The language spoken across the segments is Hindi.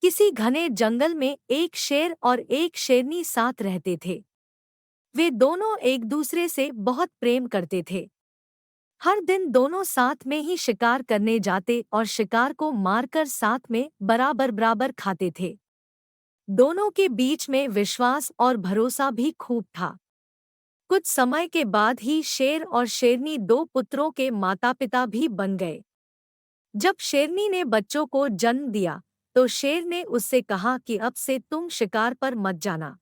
किसी घने जंगल में एक शेर और एक शेरनी साथ रहते थे। वे दोनों एक दूसरे से बहुत प्रेम करते थे। हर दिन दोनों साथ में ही शिकार करने जाते और शिकार को मारकर साथ में बराबर बराबर खाते थे। दोनों के बीच में विश्वास और भरोसा भी खूब था। कुछ समय के बाद ही शेर और शेरनी दो पुत्रों के माता पिता भी बन गए। जब शेरनी ने बच्चों को जन्म दिया तो शेर ने उससे कहा कि अब से तुम शिकार पर मत जाना।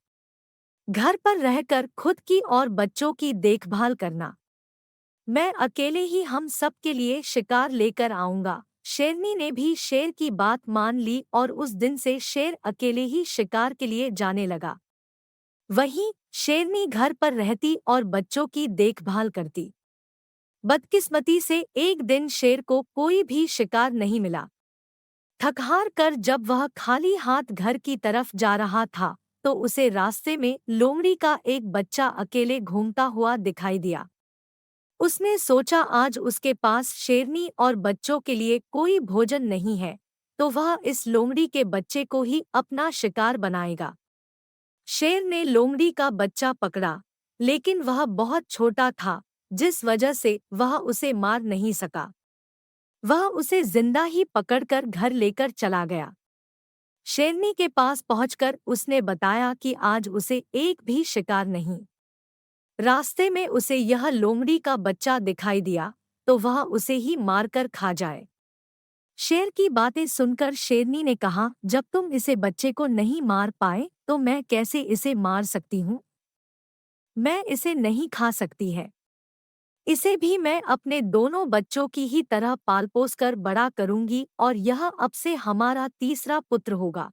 घर पर रहकर खुद की और बच्चों की देखभाल करना। मैं अकेले ही हम सब के लिए शिकार लेकर आऊंगा। शेरनी ने भी शेर की बात मान ली और उस दिन से शेर अकेले ही शिकार के लिए जाने लगा। वहीं शेरनी घर पर रहती और बच्चों की देखभाल करती। बदकिस्मती से एक दिन शेर को कोई भी शिकार नहीं मिला। थक-हार कर जब वह खाली हाथ घर की तरफ जा रहा था तो उसे रास्ते में लोमड़ी का एक बच्चा अकेले घूमता हुआ दिखाई दिया। उसने सोचा आज उसके पास शेरनी और बच्चों के लिए कोई भोजन नहीं है तो वह इस लोमड़ी के बच्चे को ही अपना शिकार बनाएगा। शेर ने लोमड़ी का बच्चा पकड़ा, लेकिन वह बहुत छोटा था जिस वजह से वह उसे मार नहीं सका। वह उसे जिंदा ही पकड़कर घर लेकर चला गया। शेरनी के पास पहुंचकर उसने बताया कि आज उसे एक भी शिकार नहीं। रास्ते में उसे यह लोमड़ी का बच्चा दिखाई दिया तो वह उसे ही मारकर खा जाए। शेर की बातें सुनकर शेरनी ने कहा, जब तुम इसे बच्चे को नहीं मार पाए तो मैं कैसे इसे मार सकती हूँ। मैं इसे नहीं खा सकती है। इसे भी मैं अपने दोनों बच्चों की ही तरह पाल पोस कर बड़ा करूंगी और यह अब से हमारा तीसरा पुत्र होगा।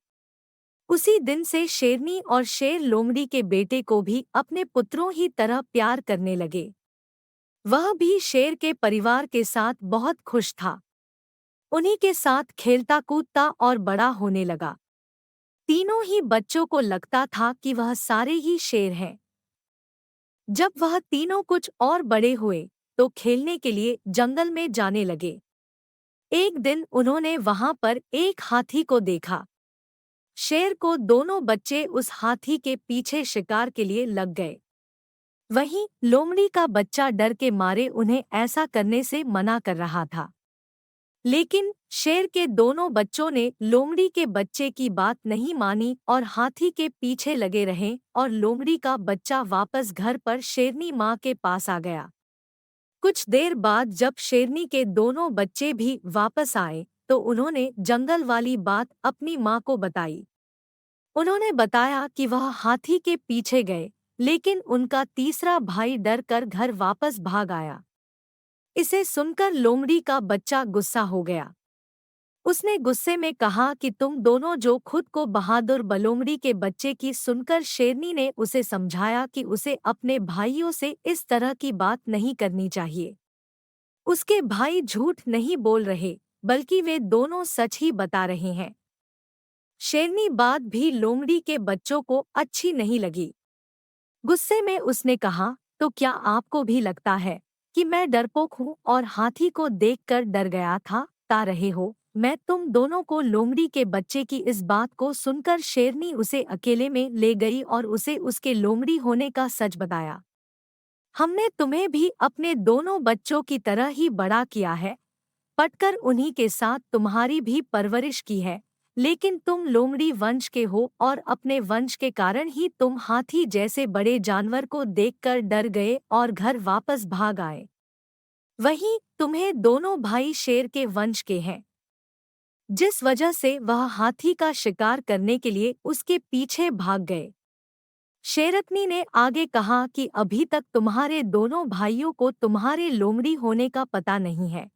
उसी दिन से शेरनी और शेर लोमड़ी के बेटे को भी अपने पुत्रों ही तरह प्यार करने लगे। वह भी शेर के परिवार के साथ बहुत खुश था। उन्हीं के साथ खेलता कूदता और बड़ा होने लगा। तीनों ही बच्चों को लगता था कि वह सारे ही शेर हैं। जब वह तीनों कुछ और बड़े हुए तो खेलने के लिए जंगल में जाने लगे। एक दिन उन्होंने वहां पर एक हाथी को देखा। शेर को दोनों बच्चे उस हाथी के पीछे शिकार के लिए लग गए। वहीं लोमड़ी का बच्चा डर के मारे उन्हें ऐसा करने से मना कर रहा था। लेकिन शेर के दोनों बच्चों ने लोमड़ी के बच्चे की बात नहीं मानी और हाथी के पीछे लगे रहे और लोमड़ी का बच्चा वापस घर पर शेरनी माँ के पास आ गया। कुछ देर बाद जब शेरनी के दोनों बच्चे भी वापस आए तो उन्होंने जंगल वाली बात अपनी माँ को बताई। उन्होंने बताया कि वह हाथी के पीछे गए, लेकिन उनका तीसरा भाई डर कर घर वापस भाग आया। इसे सुनकर लोमड़ी का बच्चा गुस्सा हो गया। उसने गुस्से में कहा कि तुम दोनों जो खुद को बहादुर बलोमड़ी के बच्चे की सुनकर शेरनी ने उसे समझाया कि उसे अपने भाइयों से इस तरह की बात नहीं करनी चाहिए। उसके भाई झूठ नहीं बोल रहे, बल्कि वे दोनों सच ही बता रहे हैं। शेरनी बात भी लोमड़ी के बच्चों को अच्छी नहीं लगी। गुस्से में उसने कहा, तो क्या आपको भी लगता है कि मैं डरपोक हूँ और हाथी को देखकर डर गया था? ता रहे हो, मैं तुम दोनों को लोमड़ी के बच्चे की इस बात को सुनकर शेरनी उसे अकेले में ले गई और उसे उसके लोमड़ी होने का सच बताया। हमने तुम्हें भी अपने दोनों बच्चों की तरह ही बड़ा किया है, पटकर उन्हीं के साथ तुम्हारी भी परवरिश की है, लेकिन तुम लोमड़ी वंश के हो और अपने वंश के कारण ही तुम हाथी जैसे बड़े जानवर को देखकर डर गए और घर वापस भाग आए। वहीं तुम्हें दोनों भाई शेर के वंश के हैं, जिस वजह से वह हाथी का शिकार करने के लिए उसके पीछे भाग गए। शेरनी ने आगे कहा कि अभी तक तुम्हारे दोनों भाइयों को तुम्हारे लोमड़ी होने का पता नहीं है।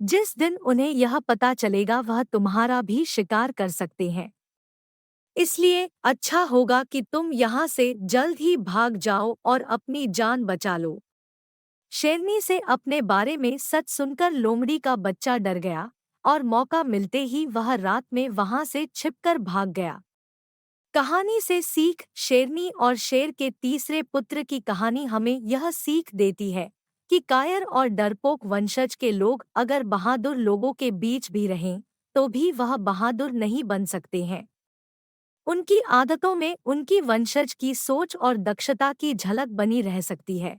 जिस दिन उन्हें यह पता चलेगा वह तुम्हारा भी शिकार कर सकते हैं। इसलिए अच्छा होगा कि तुम यहाँ से जल्द ही भाग जाओ और अपनी जान बचा लो। शेरनी से अपने बारे में सच सुनकर लोमड़ी का बच्चा डर गया और मौका मिलते ही वह रात में वहां से छिपकर भाग गया। कहानी से सीख। शेरनी और शेर के तीसरे पुत्र की कहानी हमें यह सीख देती है कि कायर और डरपोक वंशज के लोग अगर बहादुर लोगों के बीच भी रहें तो भी वह बहादुर नहीं बन सकते हैं। उनकी आदतों में उनकी वंशज की सोच और दक्षता की झलक बनी रह सकती है।